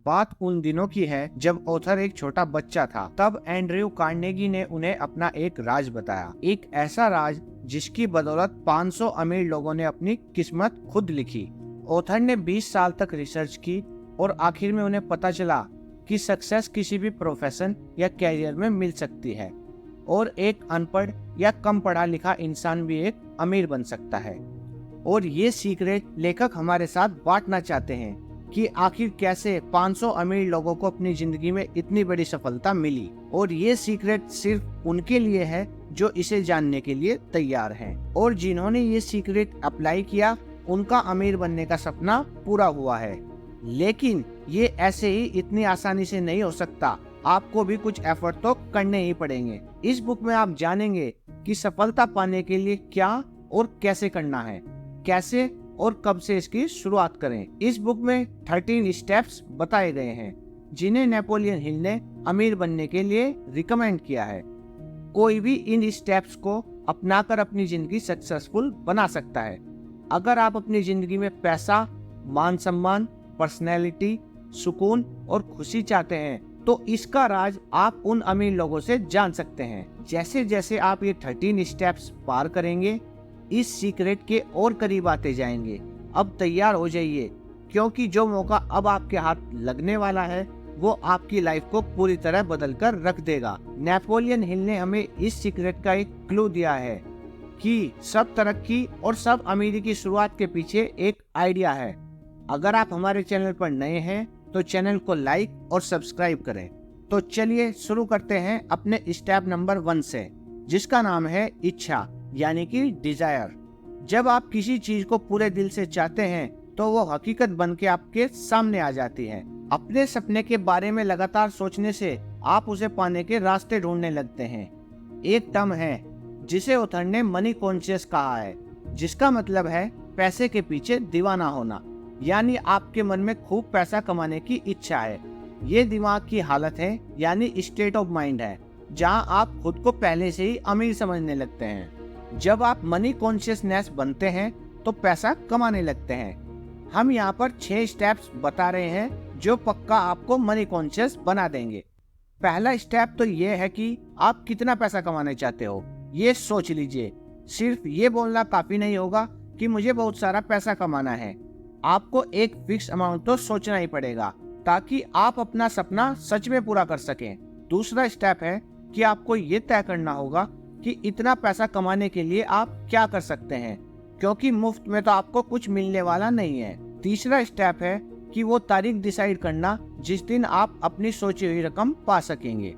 बात उन दिनों की है जब ऑथर एक छोटा बच्चा था। तब एंड्रयू कार्नेगी ने उन्हें अपना एक राज बताया, एक ऐसा राज जिसकी बदौलत 500 अमीर लोगों ने अपनी किस्मत खुद लिखी। ऑथर ने 20 साल तक रिसर्च की और आखिर में उन्हें पता चला कि सक्सेस किसी भी प्रोफेशन या कैरियर में मिल सकती है और एक अनपढ़ या कम पढ़ा लिखा इंसान भी एक अमीर बन सकता है। और ये सीक्रेट लेखक हमारे साथ बांटना चाहते हैं कि आखिर कैसे 500 अमीर लोगों को अपनी जिंदगी में इतनी बड़ी सफलता मिली। और ये सीक्रेट सिर्फ उनके लिए है जो इसे जानने के लिए तैयार हैं। और जिन्होंने ये सीक्रेट अप्लाई किया उनका अमीर बनने का सपना पूरा हुआ है। लेकिन ये ऐसे ही इतनी आसानी से नहीं हो सकता, आपको भी कुछ एफर्ट तो करने ही पड़ेंगे। इस बुक में आप जानेंगे कि सफलता पाने के लिए क्या और कैसे करना है, कैसे और कब से इसकी शुरुआत करें। इस बुक में 13 स्टेप्स बताए गए हैं जिन्हें नेपोलियन हिल ने अमीर बनने के लिए रिकमेंड किया है। कोई भी इन स्टेप्स को अपनाकर अपनी जिंदगी सक्सेसफुल बना सकता है। अगर आप अपनी जिंदगी में पैसा, मान सम्मान, पर्सनैलिटी, सुकून और खुशी चाहते हैं तो इसका राज आप उन अमीर लोगों से जान सकते हैं। जैसे जैसे आप ये 13 स्टेप्स पार करेंगे इस सीक्रेट के और करीब आते जाएंगे। अब तैयार हो जाइए, क्योंकि जो मौका अब आपके हाथ लगने वाला है वो आपकी लाइफ को पूरी तरह बदल कर रख देगा। नेपोलियन हिल ने हमें इस सीक्रेट का एक क्लू दिया है कि सब तरक्की और सब अमीरी की शुरुआत के पीछे एक आइडिया है। अगर आप हमारे चैनल पर नए हैं तो चैनल को लाइक और सब्सक्राइब करें। तो चलिए शुरू करते हैं अपने स्टेप नंबर 1 से, जिसका नाम है इच्छा, यानी कि डिजायर। जब आप किसी चीज को पूरे दिल से चाहते हैं तो वो हकीकत बन के आपके सामने आ जाती है। अपने सपने के बारे में लगातार सोचने से आप उसे पाने के रास्ते ढूंढने लगते हैं। एक टर्म है जिसे ऑथर ने मनी कॉन्शियस कहा है, जिसका मतलब है पैसे के पीछे दीवाना होना। यानी आपके मन में खूब पैसा कमाने की इच्छा है। ये दिमाग की हालत है, यानी स्टेट ऑफ माइंड है, जहां आप खुद को पहले से ही अमीर समझने लगते हैं। जब आप मनी कॉन्शियसनेस बनते हैं तो पैसा कमाने लगते हैं। हम यहाँ पर 6 स्टेप्स बता रहे हैं जो पक्का आपको मनी कॉन्शियस बना देंगे। पहला स्टेप तो ये है कि आप कितना पैसा कमाना चाहते हो, ये सोच लीजिए। सिर्फ ये बोलना काफी नहीं होगा कि मुझे बहुत सारा पैसा कमाना है। आपको एक फिक्स अमाउंट तो सोचना ही पड़ेगा ताकि आप अपना सपना सच में पूरा कर सकें। दूसरा स्टेप है कि आपको ये तय करना होगा कि इतना पैसा कमाने के लिए आप क्या कर सकते हैं, क्योंकि मुफ्त में तो आपको कुछ मिलने वाला नहीं है। तीसरा स्टेप है कि वो तारीख डिसाइड करना जिस दिन आप अपनी सोची हुई रकम पा सकेंगे।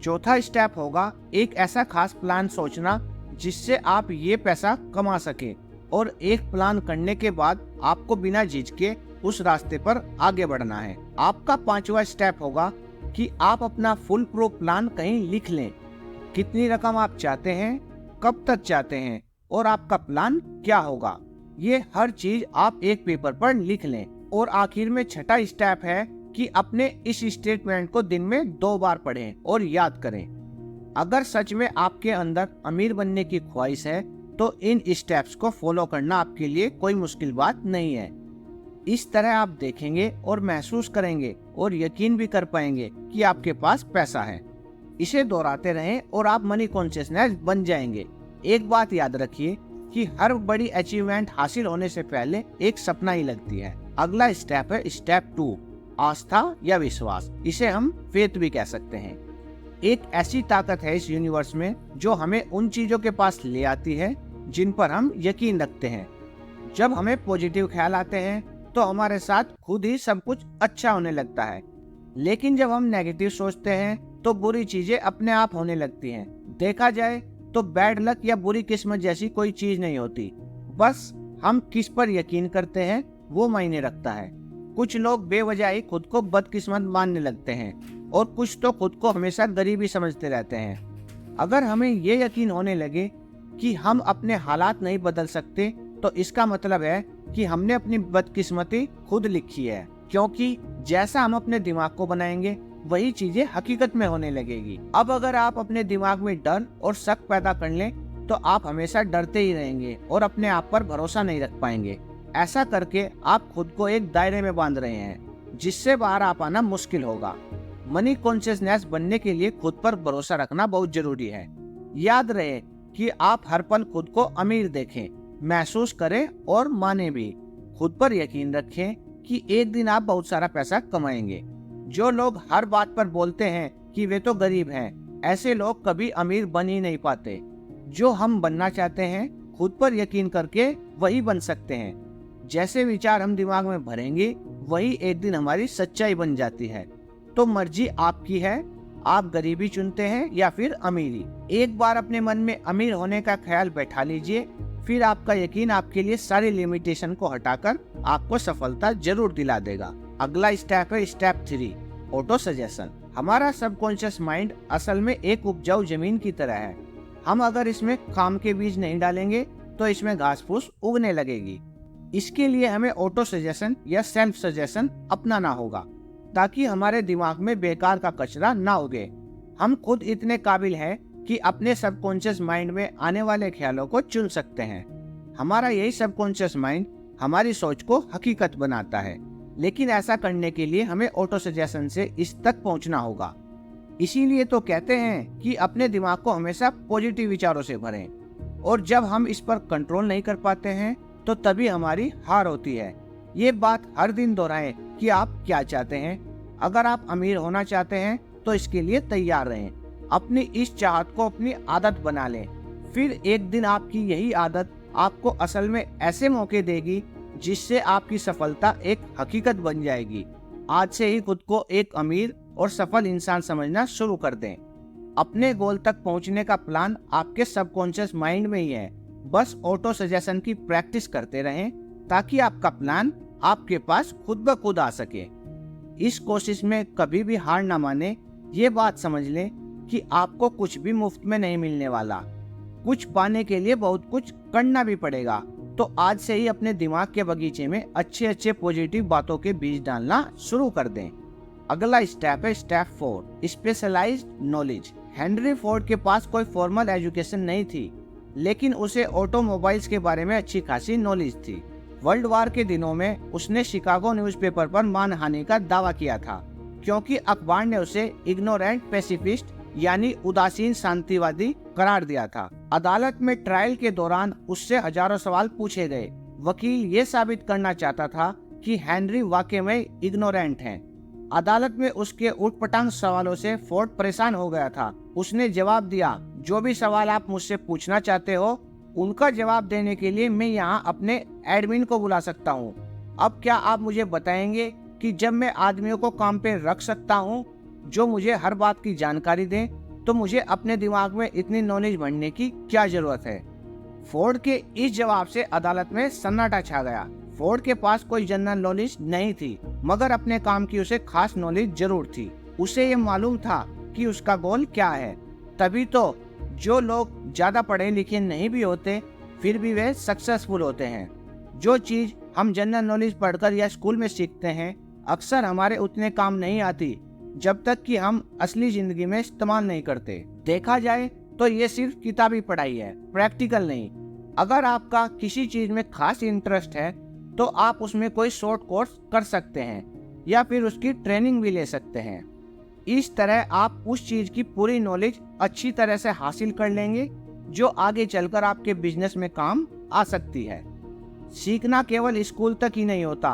चौथा स्टेप होगा एक ऐसा खास प्लान सोचना जिससे आप ये पैसा कमा सके। और एक प्लान करने के बाद आपको बिना झिझके उस रास्ते पर आगे बढ़ना है। आपका 5वां स्टेप होगा कि आप अपना फुल प्रूफ प्लान कहीं लिख लें। कितनी रकम आप चाहते हैं, कब तक चाहते हैं और आपका प्लान क्या होगा, ये हर चीज आप एक पेपर पर लिख लें। और आखिर में 6वां स्टेप है कि अपने इस स्टेटमेंट को दिन में 2 बार पढ़ें और याद करें। अगर सच में आपके अंदर अमीर बनने की ख्वाहिश है तो इन स्टेप्स को फॉलो करना आपके लिए कोई मुश्किल बात नहीं है। इस तरह आप देखेंगे और महसूस करेंगे और यकीन भी कर पाएंगे कि आपके पास पैसा है। इसे दोहराते रहें और आप मनी कॉन्शियसनेस बन जाएंगे। एक बात याद रखिए कि हर बड़ी अचीवमेंट हासिल होने से पहले एक सपना ही लगती है। अगला स्टेप है स्टेप 2, आस्था या विश्वास। इसे हम फेथ भी कह सकते हैं। एक ऐसी ताकत है इस यूनिवर्स में जो हमें उन चीजों के पास ले आती है जिन पर हम यकीन रखते हैं। जब हमें पॉजिटिव ख्याल आते हैं तो हमारे साथ खुद ही सब कुछ अच्छा होने लगता है, लेकिन जब हम नेगेटिव सोचते हैं तो बुरी चीजें अपने आप होने लगती हैं। देखा जाए तो बैड लक या बुरी किस्मत जैसी कोई चीज नहीं होती, बस हम किस पर यकीन करते हैं वो मायने रखता है। कुछ लोग बेवजह ही खुद को बदकिस्मत मानने लगते हैं और कुछ तो खुद को हमेशा गरीबी समझते रहते हैं। अगर हमें ये यकीन होने लगे कि हम अपने हालात नहीं बदल सकते तो इसका मतलब है कि हमने अपनी बदकिस्मती खुद लिखी है, क्योंकि जैसा हम अपने दिमाग को बनाएंगे वही चीजें हकीकत में होने लगेगी। अब अगर आप अपने दिमाग में डर और शक पैदा कर लें तो आप हमेशा डरते ही रहेंगे और अपने आप पर भरोसा नहीं रख पाएंगे। ऐसा करके आप खुद को एक दायरे में बांध रहे हैं जिससे बाहर आ पाना मुश्किल होगा। मनी कॉन्शियसनेस बनने के लिए खुद पर भरोसा रखना बहुत जरूरी है। याद रहे कि आप हर पल खुद को अमीर देखें, महसूस करें और माने भी। खुद पर यकीन रखें कि एक दिन आप बहुत सारा पैसा कमाएंगे। जो लोग हर बात पर बोलते हैं कि वे तो गरीब हैं, ऐसे लोग कभी अमीर बन ही नहीं पाते। जो हम बनना चाहते हैं, खुद पर यकीन करके वही बन सकते हैं। जैसे विचार हम दिमाग में भरेंगे, वही एक दिन हमारी सच्चाई बन जाती है। तो मर्जी आपकी है, आप गरीबी चुनते हैं या फिर अमीरी। एक बार अपने मन में अमीर होने का ख्याल बैठा लीजिए, फिर आपका यकीन आपके लिए सारी लिमिटेशन को हटाकर आपको सफलता जरूर दिला देगा। अगला स्टेप है स्टेप 3, ऑटो सजेशन। हमारा सबकॉन्शियस माइंड असल में एक उपजाऊ जमीन की तरह है। हम अगर इसमें काम के बीज नहीं डालेंगे तो इसमें घास फूस उगने लगेगी। इसके लिए हमें ऑटो सजेशन या सेल्फ सजेशन अपनाना होगा, ताकि हमारे दिमाग में बेकार का कचरा ना उगे। हम खुद इतने काबिल हैं कि अपने सबकॉन्शियस माइंड में आने वाले ख्यालों को चुन सकते हैं। हमारा यही सबकॉन्शियस माइंड हमारी सोच को हकीकत बनाता है, लेकिन ऐसा करने के लिए हमें ऑटो सजेशन से इस तक पहुंचना होगा। इसीलिए तो कहते हैं कि अपने दिमाग को हमेशा पॉजिटिव विचारों से भरें, और जब हम इस पर कंट्रोल नहीं कर पाते हैं तो तभी हमारी हार होती है। ये बात हर दिन दोहराएं कि आप क्या चाहते हैं। अगर आप अमीर होना चाहते हैं तो इसके लिए तैयार रहें। अपनी इस चाहत को अपनी आदत बना लें, फिर एक दिन आपकी यही आदत आपको असल में ऐसे मौके देगी जिससे आपकी सफलता एक हकीकत बन जाएगी। आज से ही खुद को एक अमीर और सफल इंसान समझना शुरू कर दें। अपने गोल तक पहुंचने का प्लान आपके सबकॉन्शियस माइंड में ही है। बस ऑटो सजेशन की प्रैक्टिस करते रहें ताकि आपका प्लान आपके पास खुद ब खुद आ सके। इस कोशिश में कभी भी हार ना माने। ये बात समझ लें कि आपको कुछ भी मुफ्त में नहीं मिलने वाला। कुछ पाने के लिए बहुत कुछ करना भी पड़ेगा। तो आज से ही अपने दिमाग के बगीचे में अच्छे अच्छे पॉजिटिव बातों के बीज डालना शुरू कर दें। अगला स्टेप है step 4, specialised knowledge. Henry Ford के पास कोई फॉर्मल एजुकेशन नहीं थी, लेकिन उसे ऑटोमोबाइल्स के बारे में अच्छी खासी नॉलेज थी। वर्ल्ड वार के दिनों में उसने शिकागो न्यूज़पेपर पर मानहानि का दावा किया था, क्योंकि अखबार ने उसे इग्नोरेंट पैसिफिस्ट यानी उदासीन शांतिवादी करार दिया था। अदालत में ट्रायल के दौरान उससे हजारों सवाल पूछे गए। वकील ये साबित करना चाहता था कि हेनरी वाकई में इग्नोरेंट हैं। अदालत में उसके उटपटांग सवालों से फोर्ड परेशान हो गया था। उसने जवाब दिया, जो भी सवाल आप मुझसे पूछना चाहते हो उनका जवाब देने के लिए मैं यहाँ अपने एडमिन को बुला सकता हूँ। अब क्या आप मुझे बताएंगे कि जब मैं आदमियों को काम पे रख सकता हूँ जो मुझे हर बात की जानकारी दें, तो मुझे अपने दिमाग में इतनी नॉलेज भरने की क्या जरूरत है। फोर्ड के इस जवाब से अदालत में सन्नाटा छा गया। फोर्ड के पास कोई जनरल नॉलेज नहीं थी, मगर अपने काम की उसे खास नॉलेज जरूर थी। उसे ये मालूम था कि उसका गोल क्या है। तभी तो जो लोग ज्यादा पढ़े लिखे नहीं भी होते, फिर भी वे सक्सेसफुल होते हैं। जो चीज हम जनरल नॉलेज पढ़कर या स्कूल में सीखते हैं, अक्सर हमारे उतने काम नहीं आती जब तक कि हम असली जिंदगी में इस्तेमाल नहीं करते। देखा जाए तो ये सिर्फ किताबी पढ़ाई है, प्रैक्टिकल नहीं। अगर आपका किसी चीज में खास इंटरेस्ट है तो आप उसमें कोई शॉर्ट कोर्स कर सकते हैं या फिर उसकी ट्रेनिंग भी ले सकते हैं। इस तरह आप उस चीज की पूरी नॉलेज अच्छी तरह से हासिल कर लेंगे जो आगे चलकर आपके बिजनेस में काम आ सकती है। सीखना केवल स्कूल तक ही नहीं होता,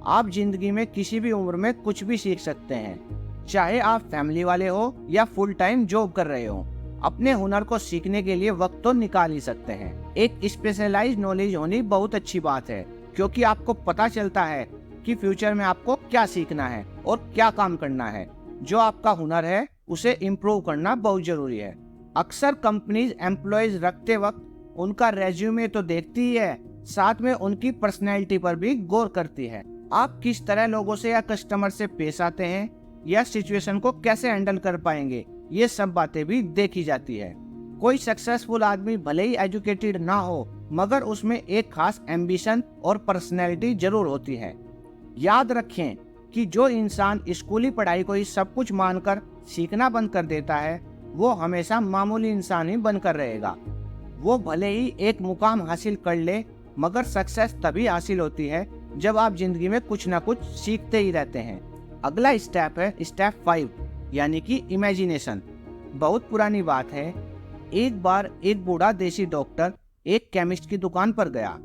आप जिंदगी में किसी भी उम्र में कुछ भी सीख सकते हैं, चाहे आप फैमिली वाले हो या फुल टाइम जॉब कर रहे हो। अपने हुनर को सीखने के लिए वक्त तो निकाल ही सकते हैं। एक स्पेशलाइज्ड नॉलेज होनी बहुत अच्छी बात है, क्योंकि आपको पता चलता है कि फ्यूचर में आपको क्या सीखना है और क्या काम करना है। जो आपका हुनर है उसे इम्प्रूव करना बहुत जरूरी है। अक्सर कंपनीज एम्प्लॉयज रखते वक्त उनका रेज्यूमे तो देखती ही है, साथ में उनकी पर्सनैलिटी पर भी गौर करती है। आप किस तरह लोगों से या कस्टमर से पेश आते हैं या सिचुएशन को कैसे हैंडल कर पाएंगे, ये सब बातें भी देखी जाती है। कोई सक्सेसफुल आदमी भले ही एजुकेटेड ना हो, मगर उसमें एक खास एम्बिशन और पर्सनैलिटी जरूर होती है। याद रखें कि जो इंसान स्कूली पढ़ाई को ही सब कुछ मानकर सीखना बंद कर देता है, वो हमेशा मामूली इंसान ही बनकर रहेगा। वो भले ही एक मुकाम हासिल कर ले, मगर सक्सेस तभी हासिल होती है जब आप जिंदगी में कुछ ना कुछ सीखते ही रहते हैं। अगला स्टेप है स्टेप 5 यानी कि इमेजिनेशन। बहुत पुरानी बात है। एक बार एक बूढ़ा देसी डॉक्टर एक केमिस्ट की दुकान पर गया।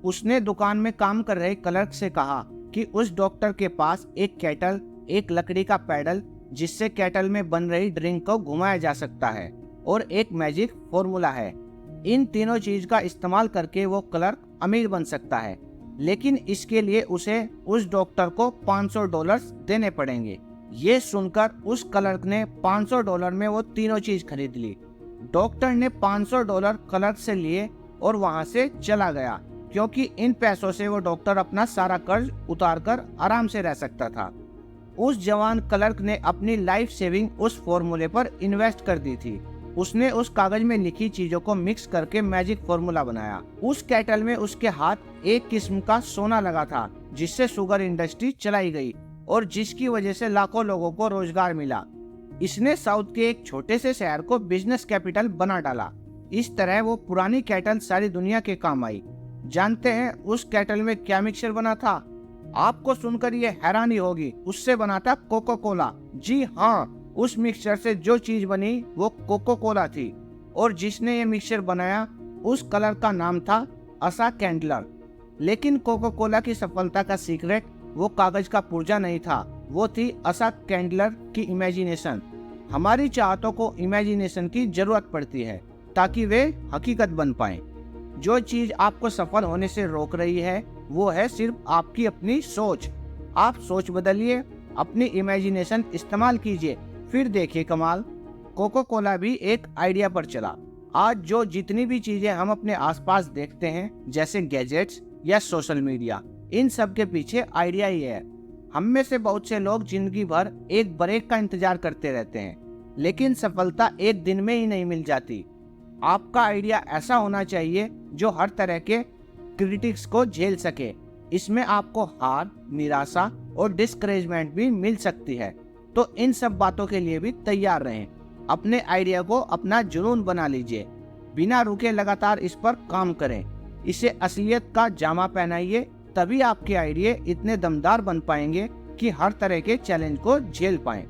उसने दुकान में काम कर रहे क्लर्क से कहा कि उस डॉक्टर के पास एक केटल, एक लकड़ी का पैडल जिससे केटल में बन रही ड्रिंक को घुमाया जा सकता है, और एक मैजिक फॉर्मूला है। इन तीनों चीज का इस्तेमाल करके वो क्लर्क अमीर बन सकता है, लेकिन इसके लिए उसे उस डॉक्टर को $500 देने पड़ेंगे। ये सुनकर उस क्लर्क ने $500 में वो तीनों चीज खरीद ली। डॉक्टर ने $500 क्लर्क से लिए और वहां से चला गया, क्योंकि इन पैसों से वो डॉक्टर अपना सारा कर्ज उतारकर आराम से रह सकता था। उस जवान क्लर्क ने अपनी लाइफ सेविंग उस फॉर्मूले पर इन्वेस्ट कर दी थी। उसने उस कागज में लिखी चीजों को मिक्स करके मैजिक फॉर्मूला बनाया। उस केटल में उसके हाथ एक किस्म का सोना लगा था, जिससे शुगर इंडस्ट्री चलाई गई और जिसकी वजह से लाखों लोगों को रोजगार मिला। इसने साउथ के एक छोटे से शहर को बिजनेस कैपिटल बना डाला। इस तरह वो पुरानी केटल सारी दुनिया के काम आई। जानते हैं उस केटल में क्या मिक्सचर बना था? आपको सुनकर ये हैरानी होगी, उससे बना था कोको कोला। जी हाँ, उस मिक्सचर से जो चीज बनी वो कोको कोला थी, और जिसने ये मिक्सचर बनाया उस कलर का नाम था असा कैंडलर। लेकिन कोको कोला की सफलता का सीक्रेट वो कागज का पुर्जा नहीं था, वो थी असा कैंडलर की इमेजिनेशन। हमारी चाहतों को इमेजिनेशन की जरूरत पड़ती है ताकि वे हकीकत बन पाए। जो चीज आपको सफल होने से रोक रही है वो है सिर्फ आपकी अपनी सोच। आप सोच बदलिए, अपनी इमेजिनेशन इस्तेमाल कीजिए, फिर देखिए कमाल। कोको कोला भी एक आइडिया पर चला। आज जो जितनी भी चीजें हम अपने आसपास देखते हैं, जैसे गैजेट्स या सोशल मीडिया, इन सब के पीछे आइडिया ही है। हम में से बहुत से लोग जिंदगी भर एक ब्रेक का इंतजार करते रहते हैं, लेकिन सफलता एक दिन में ही नहीं मिल जाती। आपका आइडिया ऐसा होना चाहिए जो हर तरह के क्रिटिक्स को झेल सके। इसमें आपको हार, निराशा और डिस्करेजमेंट भी मिल सकती है, तो इन सब बातों के लिए भी तैयार रहें। अपने आइडिया को अपना जुनून बना लीजिए, बिना रुके लगातार इस पर काम करें, इसे असलियत का जामा पहनाइए, तभी आपके आइडिया इतने दमदार बन पाएंगे कि हर तरह के चैलेंज को झेल पाएं।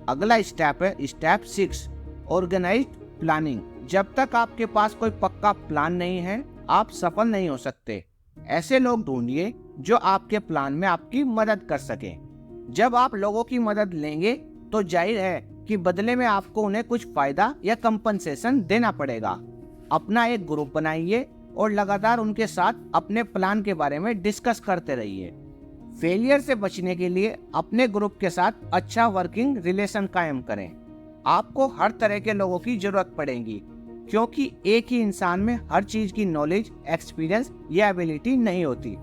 अगला स्टेप है स्टेप 6 ऑर्गेनाइज्ड प्लानिंग। जब तक आपके पास कोई पक्का प्लान नहीं है, आप सफल नहीं हो सकते। ऐसे लोग ढूंढिए जो आपके प्लान में आपकी मदद कर सके। जब आप लोगों की मदद लेंगे तो जाहिर है कि बदले में आपको उन्हें कुछ फायदा या कंपनसेशन देना पड़ेगा। अपना एक ग्रुप बनाइए और लगातार उनके साथ अपने प्लान के बारे में डिस्कस करते रहिए। फेलियर से बचने के लिए अपने ग्रुप के साथ अच्छा वर्किंग रिलेशन कायम करें। आपको हर तरह के लोगों की जरूरत पड़ेगी, क्योंकि एक ही इंसान में हर चीज की नॉलेज, एक्सपीरियंस या एबिलिटी नहीं होती।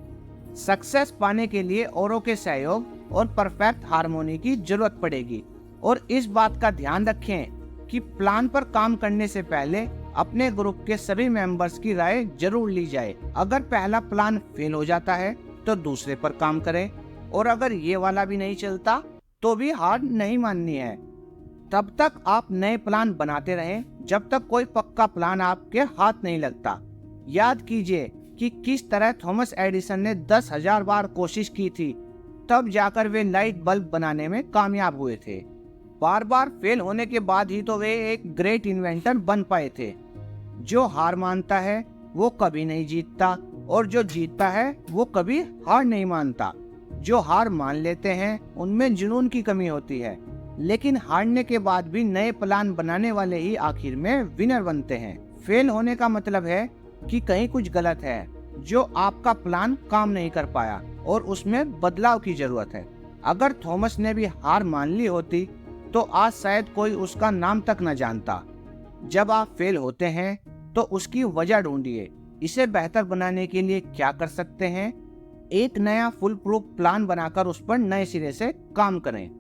सक्सेस पाने के लिए औरों के सहयोग और परफेक्ट हार्मोनी की जरूरत पड़ेगी। और इस बात का ध्यान रखें कि प्लान पर काम करने से पहले अपने ग्रुप के सभी मेंबर्स की राय जरूर ली जाए। अगर पहला प्लान फेल हो जाता है तो दूसरे पर काम करें, और अगर ये वाला भी नहीं चलता तो भी हार नहीं माननी है। तब तक आप नए प्लान बनाते रहें जब तक कोई पक्का प्लान आपके हाथ नहीं लगता। याद कीजिए कि किस तरह थॉमस एडिसन ने 10,000 बार कोशिश की थी, तब जाकर वे लाइट बल्ब बनाने में कामयाब हुए थे। बार बार फेल होने के बाद ही तो वे एक ग्रेट इन्वेंटर बन पाए थे। जो हार मानता है वो कभी नहीं जीतता, और जो जीतता है वो कभी हार नहीं मानता। जो हार मान लेते हैं उनमें जुनून की कमी होती है, लेकिन हारने के बाद भी नए प्लान बनाने वाले ही आखिर में विनर बनते हैं। फेल होने का मतलब है कि कहीं कुछ गलत है, जो आपका प्लान काम नहीं कर पाया और उसमें बदलाव की जरूरत है। अगर थॉमस ने भी हार मान ली होती तो आज शायद कोई उसका नाम तक न जानता। जब आप फेल होते हैं तो उसकी वजह ढूंढिए। इसे बेहतर बनाने के लिए क्या कर सकते हैं? एक नया फुल प्रूफ प्लान बनाकर उस पर नए सिरे से काम करें।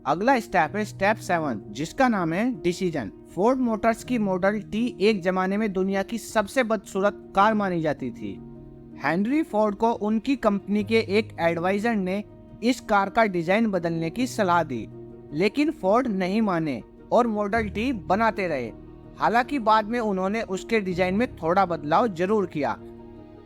अगला स्टेप है स्टेप 7, जिसका नाम है डिसीजन। फोर्ड मोटर्स की मॉडल टी एक जमाने में दुनिया की सबसे बदसूरत कार मानी जाती थी। हेनरी फोर्ड को उनकी कंपनी के एक एडवाइजर ने इस कार का डिजाइन बदलने की सलाह दी, लेकिन फोर्ड नहीं माने और मॉडल टी बनाते रहे। हालांकि बाद में उन्होंने उसके डिजाइन में थोड़ा बदलाव जरूर किया,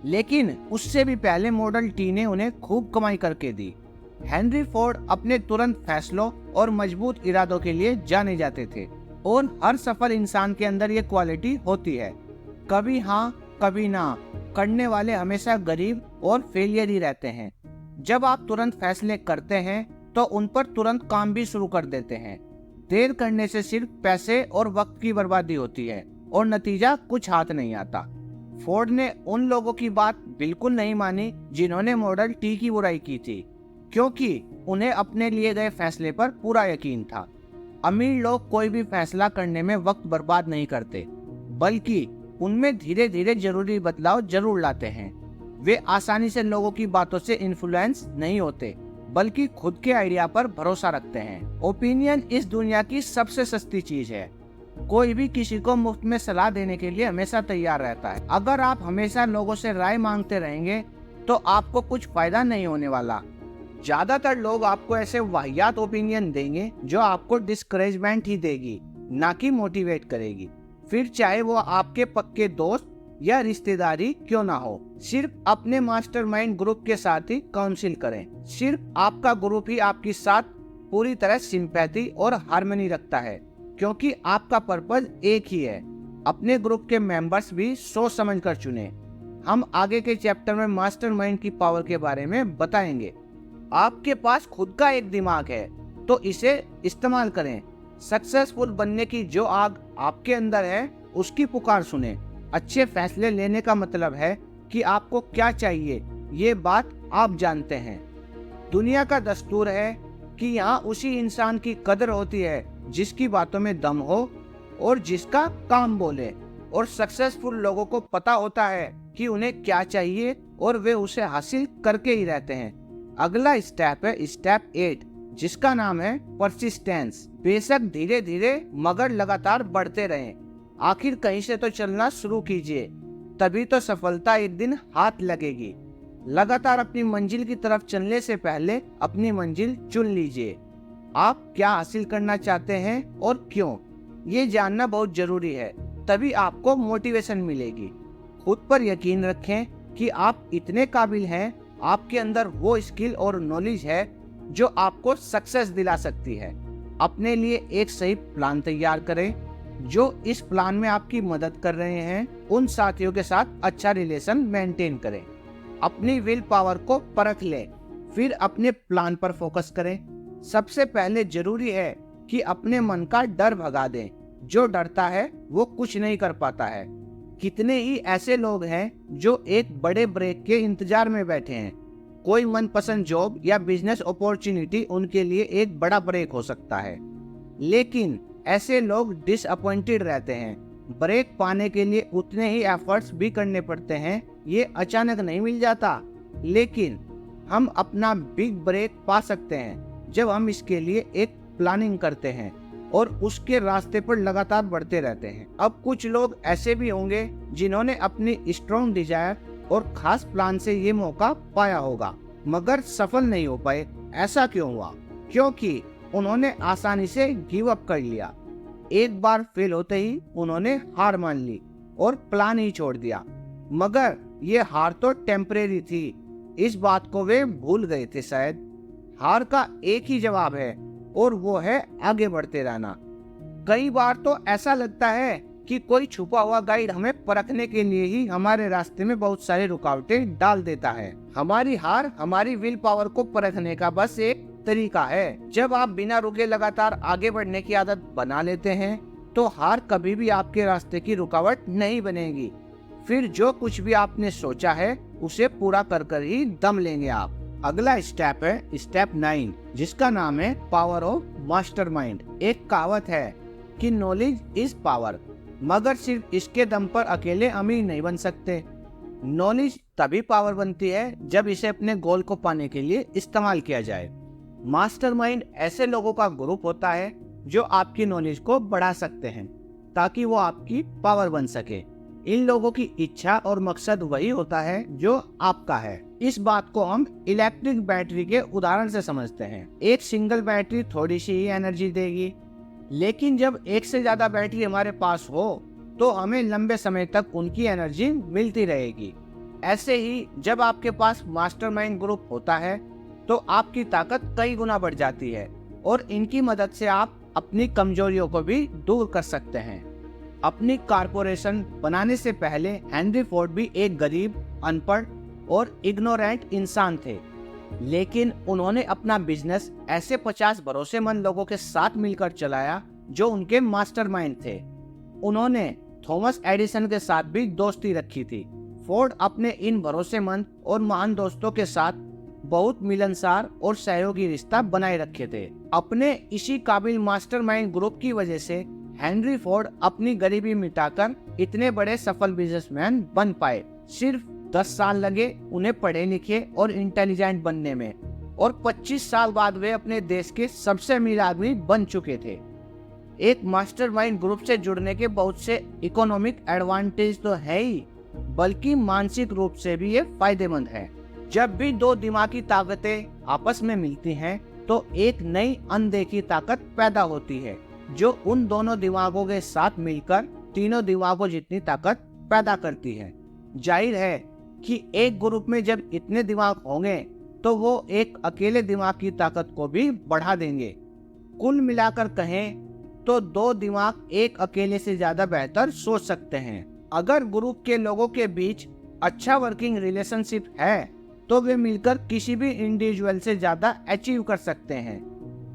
लेकिन उससे भी पहले मॉडल टी ने उन्हें खूब कमाई करके दी। हेनरी फोर्ड अपने तुरंत फैसलों और मजबूत इरादों के लिए जाने जाते थे और हर सफल इंसान के अंदर ये क्वालिटी होती है। कभी हाँ कभी ना करने वाले हमेशा गरीब और फेलियर ही रहते हैं। जब आप तुरंत फैसले करते हैं तो उन पर तुरंत काम भी शुरू कर देते हैं। देर करने से सिर्फ पैसे और वक्त की बर्बादी होती है और नतीजा कुछ हाथ नहीं आता। फोर्ड ने उन लोगों की बात बिल्कुल नहीं मानी जिन्होंने मॉडल टी की बुराई की थी, क्योंकि उन्हें अपने लिए गए फैसले पर पूरा यकीन था। अमीर लोग कोई भी फैसला करने में वक्त बर्बाद नहीं करते, बल्कि उनमें धीरे धीरे जरूरी बदलाव जरूर लाते हैं। वे आसानी से लोगों की बातों से इन्फ्लुएंस नहीं होते, बल्कि खुद के आइडिया पर भरोसा रखते हैं। ओपिनियन इस दुनिया की सबसे सस्ती चीज है। कोई भी किसी को मुफ्त में सलाह देने के लिए हमेशा तैयार रहता है। अगर आप हमेशा लोगों से राय मांगते रहेंगे तो आपको कुछ फायदा नहीं होने वाला। ज्यादातर लोग आपको ऐसे वाहियात ओपिनियन देंगे जो आपको डिस्करेजमेंट ही देगी, ना कि मोटिवेट करेगी। फिर चाहे वो आपके पक्के दोस्त या रिश्तेदारी क्यों ना हो। सिर्फ अपने मास्टरमाइंड ग्रुप के साथ ही काउंसिल करें। सिर्फ आपका ग्रुप ही आपके साथ पूरी तरह सिंपैथी और हार्मनी रखता है, क्योंकि आपका पर्पस एक ही है। अपने ग्रुप के मेंबर्स भी सोच समझ कर चुने। हम आगे के चैप्टर में मास्टरमाइंड की पावर के बारे में बताएंगे। आपके पास खुद का एक दिमाग है तो इसे इस्तेमाल करें। सक्सेसफुल बनने की जो आग आपके अंदर है उसकी पुकार सुने। अच्छे फैसले लेने का मतलब है कि आपको क्या चाहिए ये बात आप जानते हैं। दुनिया का दस्तूर है कि यहाँ उसी इंसान की कदर होती है जिसकी बातों में दम हो और जिसका काम बोले। और सक्सेसफुल लोगों को पता होता है कि उन्हें क्या चाहिए और वे उसे हासिल करके ही रहते हैं। अगला स्टेप है स्टेप 8, जिसका नाम है परसिस्टेंस। बेशक धीरे धीरे मगर लगातार बढ़ते रहें। आखिर कहीं से तो चलना शुरू कीजिए, तभी तो सफलता एक दिन हाथ लगेगी। लगातार अपनी मंजिल की तरफ चलने से पहले अपनी मंजिल चुन लीजिए। आप क्या हासिल करना चाहते हैं और क्यों, ये जानना बहुत जरूरी है। तभी आपको मोटिवेशन मिलेगी। खुद पर यकीन रखें कि आप इतने काबिल हैं। आपके अंदर वो स्किल और नॉलेज है जो आपको सक्सेस दिला सकती है। अपने लिए एक सही प्लान तैयार करें। जो इस प्लान में आपकी मदद कर रहे हैं उन साथियों के साथ अच्छा रिलेशन मेंटेन करें। अपनी विल पावर को परख लें, फिर अपने प्लान पर फोकस करें। सबसे पहले जरूरी है कि अपने मन का डर भगा दें। जो डरता है वो कुछ नहीं कर पाता है। कितने ही ऐसे लोग हैं जो एक बड़े ब्रेक के इंतजार में बैठे हैं। कोई मनपसंद जॉब या बिजनेस अपॉर्चुनिटी उनके लिए एक बड़ा ब्रेक हो सकता है, लेकिन ऐसे लोग डिसअपॉइंटेड रहते हैं। ब्रेक पाने के लिए उतने ही एफर्ट्स भी करने पड़ते हैं। ये अचानक नहीं मिल जाता, लेकिन हम अपना बिग ब्रेक पा सकते हैं जब हम इसके लिए एक प्लानिंग करते हैं और उसके रास्ते पर लगातार बढ़ते रहते हैं। अब कुछ लोग ऐसे भी होंगे जिन्होंने अपनी स्ट्रॉन्ग डिजायर और खास प्लान से ये मौका पाया होगा, मगर सफल नहीं हो पाए। ऐसा क्यों हुआ? क्योंकि उन्होंने आसानी से गिव अप कर लिया। एक बार फेल होते ही उन्होंने हार मान ली और प्लान ही छोड़ दिया। मगर ये हार तो टेम्परेरी थी, इस बात को वे भूल गए थे शायद। हार का एक ही जवाब है और वो है आगे बढ़ते रहना। कई बार तो ऐसा लगता है कि कोई छुपा हुआ गाइड हमें परखने के लिए ही हमारे रास्ते में बहुत सारी रुकावटें डाल देता है। हमारी हार हमारी विल पावर को परखने का बस एक तरीका है। जब आप बिना रुके लगातार आगे बढ़ने की आदत बना लेते हैं तो हार कभी भी आपके रास्ते की रुकावट नहीं बनेगी। फिर जो कुछ भी आपने सोचा है उसे पूरा कर ही दम लेंगे आप। अगला स्टेप है स्टेप 9, जिसका नाम है पावर ऑफ मास्टरमाइंड। एक कहावत है कि नॉलेज इज पावर, मगर सिर्फ इसके दम पर अकेले अमीर नहीं बन सकते। नॉलेज तभी पावर बनती है जब इसे अपने गोल को पाने के लिए इस्तेमाल किया जाए। मास्टरमाइंड ऐसे लोगों का ग्रुप होता है जो आपकी नॉलेज को बढ़ा सकते हैं ताकि वो आपकी पावर बन सके। इन लोगों की इच्छा और मकसद वही होता है जो आपका है। इस बात को हम इलेक्ट्रिक बैटरी के उदाहरण से समझते हैं। एक सिंगल बैटरी थोड़ी सी ही एनर्जी देगी, लेकिन जब एक से ज्यादा बैटरी हमारे पास हो तो हमें लंबे समय तक उनकी एनर्जी मिलती रहेगी। ऐसे ही जब आपके पास मास्टरमाइंड ग्रुप होता है तो आपकी ताकत कई गुना बढ़ जाती है और इनकी मदद से आप अपनी कमजोरियों को भी दूर कर सकते हैं। अपनी कारपोरेशन बनाने से पहले हेनरी फोर्ड भी एक गरीब, अनपढ़ और इग्नोरेंट इंसान थे, लेकिन उन्होंने अपना बिजनेस ऐसे 50 भरोसेमंद लोगों के साथ मिलकर चलाया जो उनके मास्टरमाइंड थे। उन्होंने थॉमस एडिसन के साथ भी दोस्ती रखी थी। फोर्ड अपने इन भरोसेमंद और महान दोस्तों के साथ बहुत मिलनसार और सहयोगी रिश्ता बनाए रखे थे। अपने इसी काबिल मास्टरमाइंड ग्रुप की वजह से हेनरी फोर्ड अपनी गरीबी मिटाकर इतने बड़े सफल बिजनेसमैन बन पाए। सिर्फ 10 साल लगे उन्हें पढ़े लिखे और इंटेलिजेंट बनने में, और 25 साल बाद वे अपने देश के सबसे अमीर आदमी बन चुके थे। एक मास्टरमाइंड ग्रुप से जुड़ने के बहुत से इकोनॉमिक एडवांटेज तो है ही, बल्कि मानसिक रूप से भी ये फायदेमंद है। जब भी दो दिमागी ताकतें आपस में मिलती हैं तो एक नई अनदेखी ताकत पैदा होती है जो उन दोनों दिमागों के साथ मिलकर तीनों दिमागों जितनी ताकत पैदा करती है। जाहिर है कि एक ग्रुप में जब इतने दिमाग होंगे तो वो एक अकेले दिमाग की ताकत को भी बढ़ा देंगे। कुल मिलाकर कहें तो दो दिमाग एक अकेले से ज्यादा बेहतर सोच सकते हैं। अगर ग्रुप के लोगों के बीच अच्छा वर्किंग रिलेशनशिप है तो वे मिलकर किसी भी इंडिविजुअल से ज्यादा अचीव कर सकते हैं।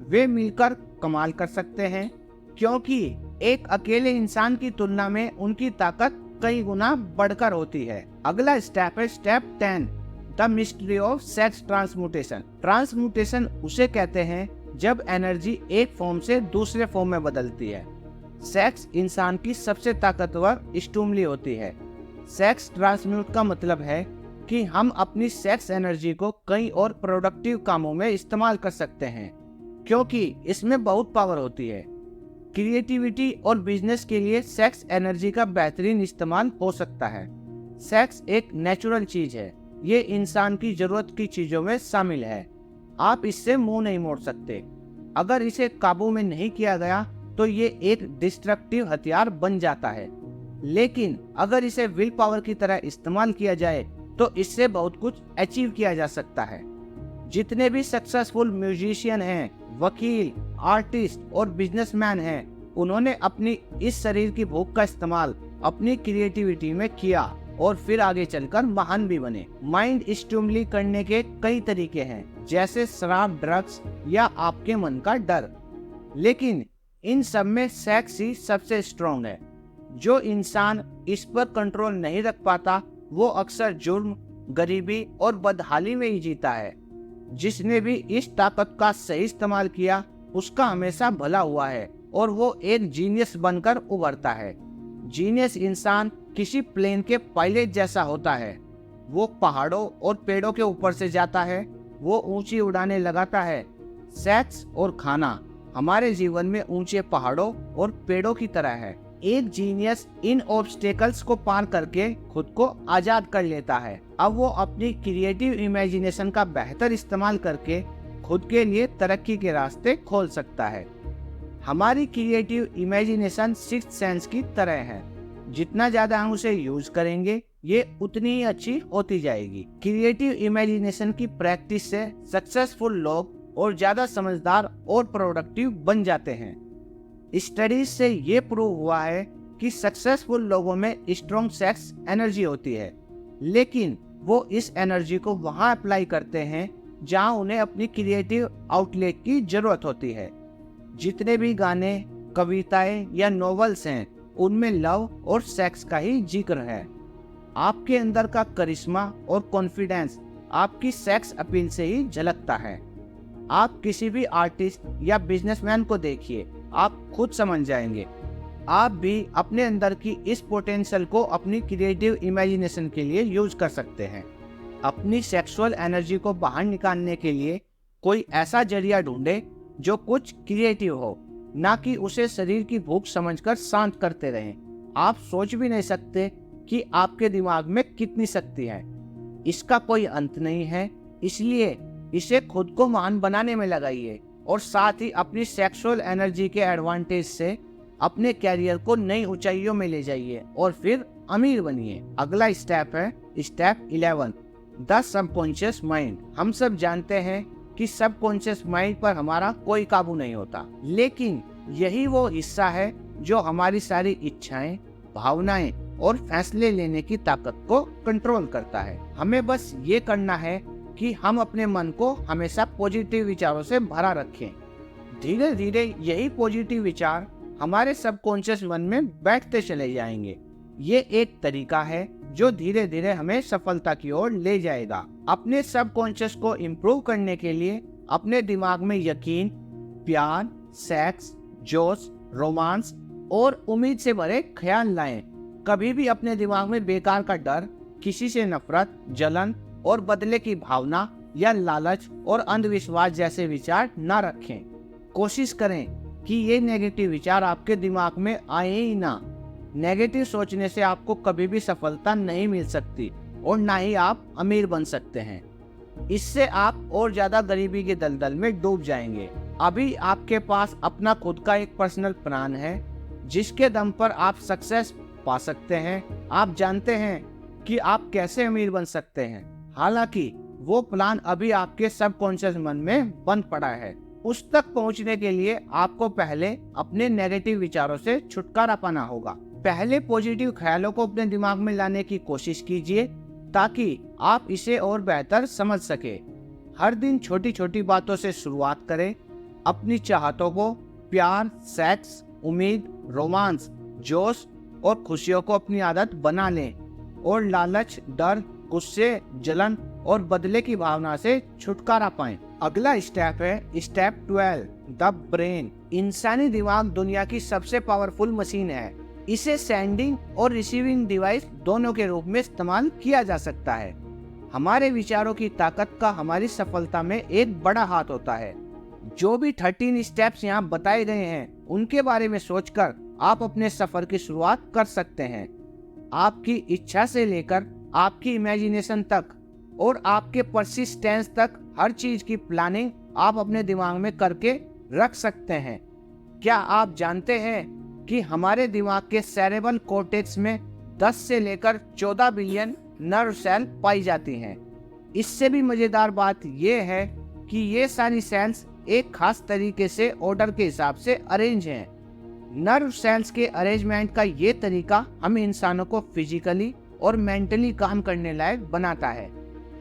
वे मिलकर कमाल कर सकते हैं, क्योंकि एक अकेले इंसान की तुलना में उनकी ताकत कई गुना बढ़कर होती है। अगला स्टेप है step 10, the mystery of sex transmutation. Transmutation उसे कहते हैं जब एनर्जी एक फॉर्म से दूसरे फॉर्म में बदलती है। सेक्स इंसान की सबसे ताकतवर स्टिमुली होती है। सेक्स ट्रांसम्यूट का मतलब है कि हम अपनी सेक्स एनर्जी को कई और प्रोडक्टिव कामों में इस्तेमाल कर सकते हैं, क्योंकि इसमें बहुत पावर होती है। क्रिएटिविटी और बिजनेस के लिए सेक्स एनर्जी का बेहतरीन इस्तेमाल हो सकता है। सेक्स एक नेचुरल चीज है, ये इंसान की जरूरत की चीजों में शामिल है। आप इससे मुंह नहीं मोड़ सकते। अगर इसे काबू में नहीं किया गया तो ये एक डिस्ट्रक्टिव हथियार बन जाता है, लेकिन अगर इसे विल पावर की तरह इस्तेमाल किया जाए तो इससे बहुत कुछ अचीव किया जा सकता है। जितने भी सक्सेसफुल म्यूजिशियन हैं, वकील, आर्टिस्ट और बिजनेसमैन हैं, उन्होंने अपनी इस शरीर की भूख का इस्तेमाल अपनी क्रिएटिविटी में किया और फिर आगे चलकर महान भी बने। माइंड स्टिमुली करने के कई तरीके हैं, जैसे शराब, ड्रग्स या आपके मन का डर, लेकिन इन सब में सेक्स ही सबसे स्ट्रॉन्ग है। जो इंसान इस पर कंट्रोल नहीं रख पाता वो अक्सर जुर्म, गरीबी और बदहाली में ही जीता है। जिसने भी इस ताकत का सही इस्तेमाल किया उसका हमेशा भला हुआ है और वो एक जीनियस बनकर उभरता है। जीनियस इंसान किसी प्लेन के पायलट जैसा होता है। वो पहाड़ों और पेड़ों के ऊपर से जाता है, वो ऊंची उड़ानें लगाता है। सेक्स और खाना हमारे जीवन में ऊंचे पहाड़ों और पेड़ों की तरह है। एक जीनियस इन ऑब्स्टेकल्स को पार करके खुद को आजाद कर लेता है। अब वो अपनी क्रिएटिव इमेजिनेशन का बेहतर इस्तेमाल करके खुद के लिए तरक्की के रास्ते खोल सकता है। हमारी क्रिएटिव इमेजिनेशन सिक्स्थ सेंस की तरह है, जितना ज्यादा हम उसे यूज करेंगे ये उतनी ही अच्छी होती जाएगी। क्रिएटिव इमेजिनेशन की प्रैक्टिस से सक्सेसफुल लोग और ज्यादा समझदार और प्रोडक्टिव बन जाते हैं। स्टडीज से ये प्रूव हुआ है कि सक्सेसफुल लोगों में स्ट्रॉन्ग सेक्स एनर्जी होती है, लेकिन वो इस एनर्जी को वहां अप्लाई करते हैं जहां उन्हें अपनी क्रिएटिव आउटलेट की जरूरत होती है। जितने भी गाने, कविताएं या नॉवेल्स हैं उनमें लव और सेक्स का ही जिक्र है। आपके अंदर का करिश्मा और कॉन्फिडेंस आपकी सेक्स अपील से ही झलकता है। आप किसी भी आर्टिस्ट या बिजनेसमैन को देखिए, आप खुद समझ जाएंगे। आप भी अपने अंदर की इस पोटेंशियल को अपनी क्रिएटिव इमेजिनेशन के लिए यूज कर सकते हैं। अपनी सेक्सुअल एनर्जी को बाहर निकालने के लिए कोई ऐसा जरिया ढूंढे जो कुछ क्रिएटिव हो, ना कि उसे शरीर की भूख समझकर शांत करते रहें। आप सोच भी नहीं सकते कि आपके दिमाग में कितनी शक्ति है। इसका कोई अंत नहीं है, इसलिए इसे खुद को महान बनाने में लगाइए और साथ ही अपनी सेक्सुअल एनर्जी के एडवांटेज से अपने कैरियर को नई ऊंचाइयों में ले जाइए और फिर अमीर बनिए। अगला स्टेप है स्टेप 11, द सबकॉन्शियस माइंड। हम सब जानते हैं कि सबकॉन्शियस माइंड पर हमारा कोई काबू नहीं होता, लेकिन यही वो हिस्सा है जो हमारी सारी इच्छाएं, भावनाएं और फैसले लेने की ताकत को कंट्रोल करता है। हमें बस ये करना है कि हम अपने मन को हमेशा पॉजिटिव विचारों से भरा रखें। धीरे धीरे यही पॉजिटिव विचार हमारे सबकॉन्शियस मन में बैठते चले जाएंगे। ये एक तरीका है जो धीरे धीरे हमें सफलता की ओर ले जाएगा। अपने सबकॉन्शियस को इम्प्रूव करने के लिए अपने दिमाग में यकीन, प्यार, सेक्स, जोश, रोमांस और उम्मीद से भरे ख्याल लाएं। कभी भी अपने दिमाग में बेकार का डर, किसी से नफरत, जलन और बदले की भावना या लालच और अंधविश्वास जैसे विचार न रखें। कोशिश करें कि ये नेगेटिव विचार आपके दिमाग में आए ही ना। नेगेटिव सोचने से आपको कभी भी सफलता नहीं मिल सकती और ना ही आप अमीर बन सकते हैं। इससे आप और ज्यादा गरीबी के दलदल में डूब जाएंगे। अभी आपके पास अपना खुद का एक पर्सनल प्लान है जिसके दम पर आप सक्सेस पा सकते हैं। आप जानते हैं कि आप कैसे अमीर बन सकते हैं, हालांकि वो प्लान अभी आपके सबकॉन्शियस मन में बंद पड़ा है। उस तक पहुंचने के लिए आपको पहले अपने नेगेटिव विचारों से छुटकारा पाना होगा। पहले पॉजिटिव ख्यालों को अपने दिमाग में लाने की कोशिश कीजिए ताकि आप इसे और बेहतर समझ सके। हर दिन छोटी छोटी बातों से शुरुआत करें। अपनी चाहतों को, प्यार, सेक्स, उम्मीद, रोमांस, जोश और खुशियों को अपनी आदत बना लें और लालच, डर, गुस्से, जलन और बदले की भावना से छुटकारा पाएं। अगला स्टेप है स्टेप 12, द ब्रेन। इंसानी दिमाग दुनिया की सबसे पावरफुल मशीन है। इसे सेंडिंग और रिसीविंग डिवाइस दोनों के रूप में इस्तेमाल किया जा सकता है। हमारे विचारों की ताकत का हमारी सफलता में एक बड़ा हाथ होता है। जो भी 13 स्टेप्स यहाँ बताए गए हैं उनके बारे में सोचकर आप अपने सफर की शुरुआत कर सकते हैं। आपकी इच्छा से लेकर आपकी इमेजिनेशन तक और आपके परसिस्टेंस तक हर चीज की प्लानिंग आप अपने दिमाग में करके रख सकते हैं। क्या आप जानते हैं कि हमारे दिमाग के सेरेब्रल कॉर्टेक्स में 10 से लेकर 14 बिलियन नर्व सेल पाई जाती हैं। इससे भी मजेदार बात यह है कि ये सारी सेल्स एक खास तरीके से ऑर्डर के हिसाब से अरेंज हैं। नर्व सेल्स के अरेंजमेंट का ये तरीका हम इंसानों को फिजिकली और मेंटली काम करने लायक बनाता है।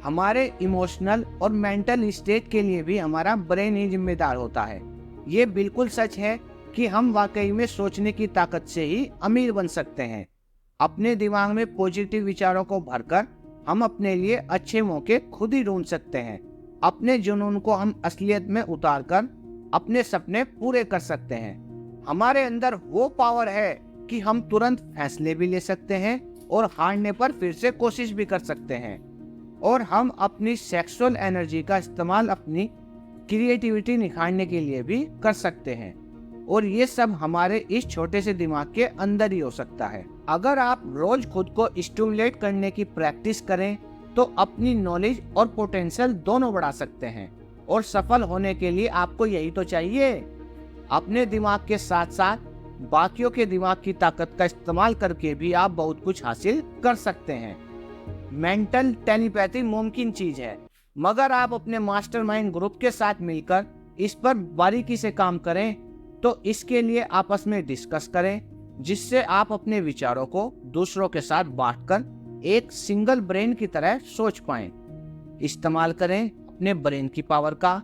हमारे इमोशनल और मेंटल स्टेट के लिए भी हमारा ब्रेन ही जिम्मेदार होता है। ये बिल्कुल सच है कि हम वाकई में सोचने की ताकत से ही अमीर बन सकते हैं। अपने दिमाग में पॉजिटिव विचारों को भरकर हम अपने लिए अच्छे मौके खुद ही ढूंढ सकते हैं। अपने जुनून को हम असलियत में उतारकर अपने सपने पूरे कर सकते हैं। हमारे अंदर वो पावर है कि हम तुरंत फैसले भी ले सकते हैं और हारने पर फिर से कोशिश भी कर सकते हैं। और हम अपनी सेक्सुअल एनर्जी का इस्तेमाल अपनी क्रिएटिविटी निखारने के लिए भी कर सकते हैं। और ये सब हमारे इस छोटे से दिमाग के अंदर ही हो सकता है। अगर आप रोज खुद को स्टिमुलेट करने की प्रैक्टिस करें तो अपनी नॉलेज और पोटेंशियल दोनों बढ़ा सकते हैं। और सफल होने के लिए आपको यही तो चाहिए। अपने दिमाग के साथ साथ बाकियों के दिमाग की ताकत का इस्तेमाल करके भी आप बहुत कुछ हासिल कर सकते हैं। मेंटल टेलीपैथी मुमकिन चीज है, मगर आप अपने मास्टरमाइंड ग्रुप के साथ मिलकर इस पर बारीकी से काम करें तो इसके लिए आपस में डिस्कस करें, जिससे आप अपने विचारों को दूसरों के साथ बांटकर एक सिंगल ब्रेन की तरह सोच पाएं। इस्तेमाल करें अपने ब्रेन की पावर का।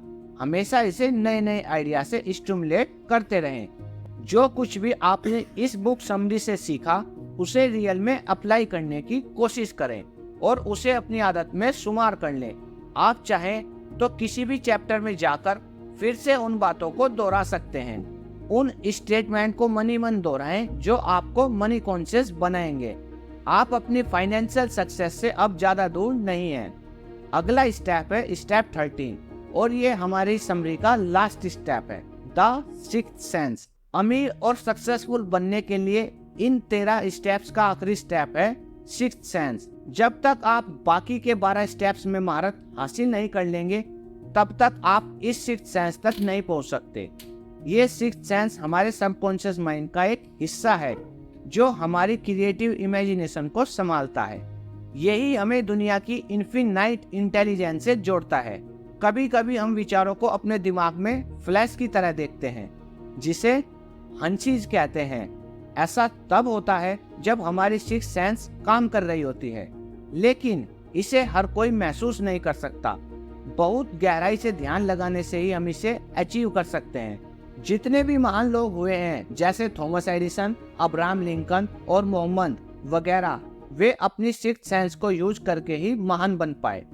हमेशा इसे नए नए आइडिया से स्टिमुलेट करते रहें। जो कुछ भी आपने इस बुक समरी से सीखा उसे रियल में अप्लाई करने की कोशिश करें और उसे अपनी आदत में शुमार कर लें। आप चाहें तो किसी भी चैप्टर में जाकर फिर से उन बातों को दोहरा सकते हैं। उन स्टेटमेंट को मनी मन दोहराएं जो आपको मनी कॉन्शियस बनाएंगे। आप अपनी फाइनेंशियल सक्सेस से अब ज्यादा दूर नहीं हैं। अगला स्टेप है स्टेप 13 और ये हमारी समरी का लास्ट स्टेप है, द सिक्स्थ सेंस। अमीर और सक्सेसफुल बनने के लिए इन 13 स्टेप्स का आखिरी स्टेप है सिक्स्थ सेंस। जब तक आप बाकी के 12 स्टेप्स में महारत हासिल नहीं कर लेंगे तब तक आप इस सिक्स्थ सेंस तक नहीं पहुंच सकते। ये सिक्स्थ सेंस हमारे सबकॉन्शियस माइंड का एक हिस्सा है जो हमारी क्रिएटिव इमेजिनेशन को संभालता है। यही हमें दुनिया की इनफिनाइट इंटेलिजेंस से जोड़ता है। कभी कभी हम विचारों को अपने दिमाग में फ्लैश की तरह देखते हैं, जिसे हंचीज कहते हैं। ऐसा तब होता है जब हमारी सिक्स सेंस काम कर रही होती है, लेकिन इसे हर कोई महसूस नहीं कर सकता। बहुत गहराई से ध्यान लगाने से ही हम इसे अचीव कर सकते हैं। जितने भी महान लोग हुए हैं, जैसे थॉमस एडिसन, अब्राहम लिंकन और मोहम्मद वगैरह, वे अपनी सिक्स सेंस को यूज करके ही महान बन पाए।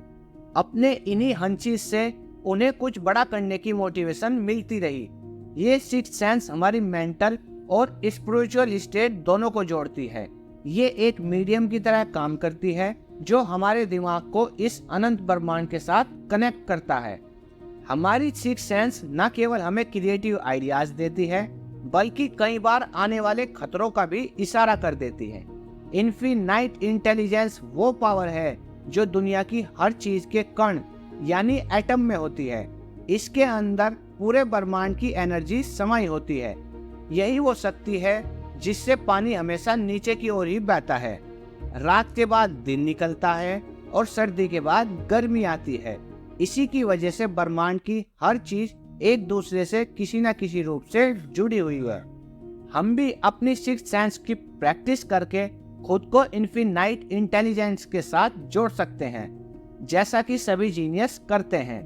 अपने इन्हीं हंचीज से उन्हें कुछ बड़ा करने की मोटिवेशन मिलती रही। ये सिक्स सेंस हमारी मेंटल और स्पिरिचुअल स्टेट दोनों को जोड़ती है। ये एक मीडियम की तरह काम करती है जो हमारे दिमाग को इस अनंत ब्रह्मांड के साथ कनेक्ट करता है। हमारी सिक्स सेंस न केवल हमें क्रिएटिव आइडियाज देती है, बल्कि कई बार आने वाले खतरों का भी इशारा कर देती है। इनफिनाइट इंटेलिजेंस वो पावर है जो दुनिया की हर चीज के कण यानी एटम में होती है। इसके अंदर पूरे ब्रह्मांड की एनर्जी समाई होती है। यही वो शक्ति है जिससे पानी हमेशा नीचे की ओर ही बहता है। रात के बाद दिन निकलता है और सर्दी के बाद गर्मी आती है। इसी की वजह से ब्रह्मांड की हर चीज एक दूसरे से किसी न किसी रूप से जुड़ी हुई है। हम भी अपनी सिक्स सेंस की प्रैक्टिस करके खुद को इनफिनाइट इंटेलिजेंस के साथ जोड़ सकते हैं, जैसा कि सभी जीनियस करते हैं।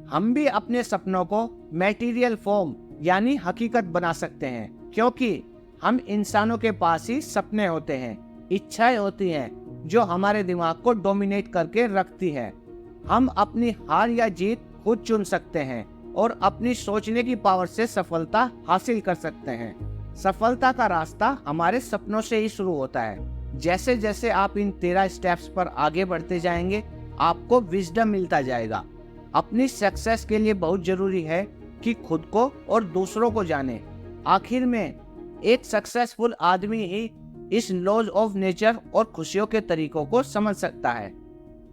हम भी अपने सपनों को मटेरियल फॉर्म यानी हकीकत बना सकते हैं, क्योंकि हम इंसानों के पास ही सपने होते हैं, इच्छाएं होती हैं जो हमारे दिमाग को डोमिनेट करके रखती है। हम अपनी हार या जीत खुद चुन सकते हैं और अपनी सोचने की पावर से सफलता हासिल कर सकते हैं। सफलता का रास्ता हमारे सपनों से ही शुरू होता है। जैसे जैसे आप इन 13 स्टेप्स पर आगे बढ़ते जाएंगे, आपको विजडम मिलता जाएगा। अपनी सक्सेस के लिए बहुत जरूरी है कि खुद को और दूसरों को जाने। आखिर में एक सक्सेसफुल आदमी ही इस लॉज ऑफ नेचर और खुशियों के तरीकों को समझ सकता है।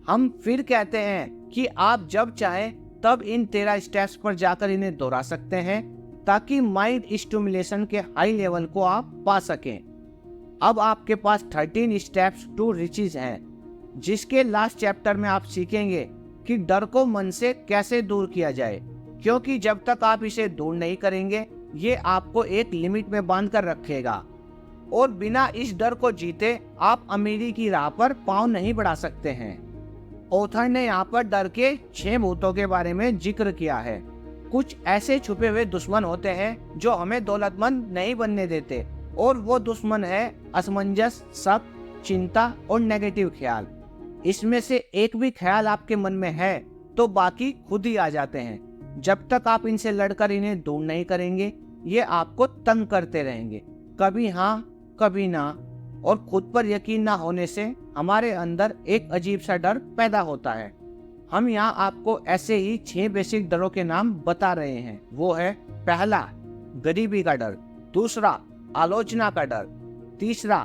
हम फिर कहते हैं कि आप जब चाहें तब इन 13 स्टेप्स पर जाकर इन्हें दोहरा सकते हैं, ताकि माइंड स्टिमुलेशन के हाई लेवल को आप पा सकें। अब आपके पास 13 स्टेप्स टू रिचेज हैं, जिसके लास्ट चैप्टर में आप सीखेंगे कि डर को मन से कैसे दूर किया जाए, क्योंकि जब तक आप इसे दूर नहीं करेंगे, ये आपको एक लिमिट में बांध कर रखेगा और बिना इस डर को जीते आप अमीरी की राह पर पांव नहीं बढ़ा सकते हैं। ऑथर ने यहाँ पर डर के 6 भूतों के बारे में जिक्र किया है। कुछ ऐसे छुपे हुए दुश्मन होते हैं जो हमें दौलतमंद नहीं बनने देते, और वो दुश्मन है असमंजस, शक, चिंता और नेगेटिव ख्याल। इसमें से एक भी ख्याल आपके मन में है तो बाकी खुद ही आ जाते हैं। जब तक आप इनसे लड़कर इन्हें दूर नहीं करेंगे, ये आपको तंग करते रहेंगे, कभी हाँ कभी ना, और खुद पर यकीन ना होने से हमारे अंदर एक अजीब सा डर पैदा होता है। हम यहाँ आपको ऐसे ही 6 बेसिक डरों के नाम बता रहे हैं। वो है, पहला गरीबी का डर, दूसरा आलोचना का डर, तीसरा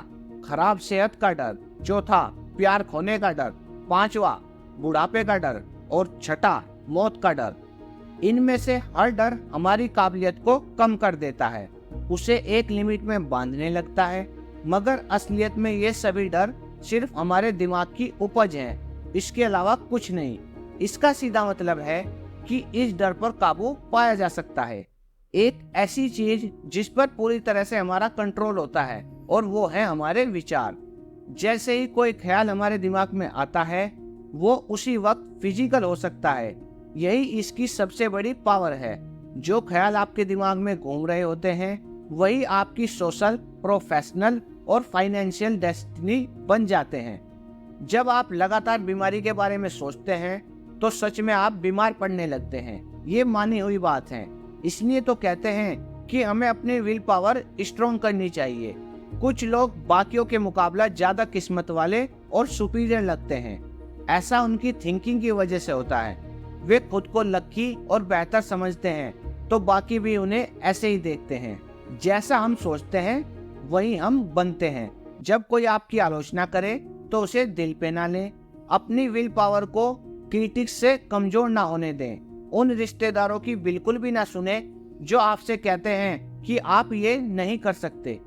खराब सेहत का डर, चौथा प्यार खोने का डर, पांचवा बुढ़ापे का डर और छठा मौत का डर। इनमें से हर डर हमारी काबिलियत को कम कर देता है, उसे एक लिमिट में बांधने लगता है, मगर असलियत में ये सभी डर सिर्फ हमारे दिमाग की उपज हैं, इसके अलावा कुछ नहीं। इसका सीधा मतलब है कि इस डर पर काबू पाया जा सकता है। एक ऐसी चीज जिस पर पूरी तरह से हमारा कंट्रोल होता है, और वो है हमारे विचार। जैसे ही कोई ख्याल हमारे दिमाग में आता है, वो उसी वक्त फिजिकल हो सकता है। यही इसकी सबसे बड़ी पावर है। जो ख्याल आपके दिमाग में घूम रहे होते हैं, वही आपकी सोशल, प्रोफेशनल और फाइनेंशियल डेस्टिनी बन जाते हैं। जब आप लगातार बीमारी के बारे में सोचते हैं, तो सच में आप बीमार पड़ने लगते हैं। ये मानी हुई बात है। इसलिए तो कहते हैं कि हमें अपनी विल पावर स्ट्रॉन्ग करनी चाहिए। कुछ लोग बाकियों के मुकाबला ज्यादा किस्मत वाले और सुपीरियर लगते हैं। ऐसा उनकी थिंकिंग की वजह से होता है। वे खुद को लकी और बेहतर समझते हैं, तो बाकी भी उन्हें ऐसे ही देखते हैं। जैसा हम सोचते हैं वही हम बनते हैं। जब कोई आपकी आलोचना करे तो उसे दिल पे ना लें। अपनी विल पावर को क्रिटिक्स से कमजोर ना होने दें। उन रिश्तेदारों की बिल्कुल भी ना सुने जो आपसे कहते हैं कि आप ये नहीं कर सकते।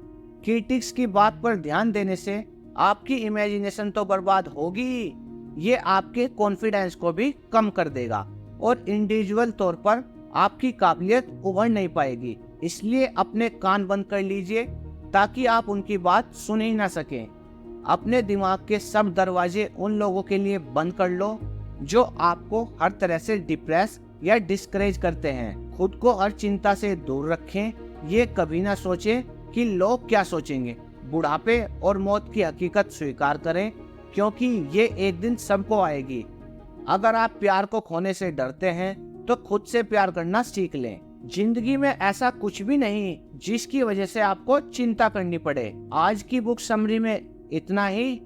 क्रिटिक्स की बात पर ध्यान देने से आपकी इमेजिनेशन तो बर्बाद होगी, ये आपके कॉन्फिडेंस को भी कम कर देगा। और इंडिविजुअल तौर पर आपकी काबिलियत उभर नहीं पाएगी। इसलिए अपने कान बंद कर लीजिए ताकि आप उनकी बात सुन ही ना सकें। अपने दिमाग के सब दरवाजे उन लोगों के लिए बंद कर लो जो आपको हर तरह से डिप्रेस या डिस्करेज करते हैं। खुद को हर चिंता से दूर रखें। ये कभी ना सोचें कि लोग क्या सोचेंगे। बुढ़ापे और मौत की हकीकत स्वीकार करें क्योंकि ये एक दिन सबको आएगी। अगर आप प्यार को खोने से डरते हैं तो खुद से प्यार करना सीख लें। जिंदगी में ऐसा कुछ भी नहीं जिसकी वजह से आपको चिंता करनी पड़े। आज की बुक समरी में इतना ही।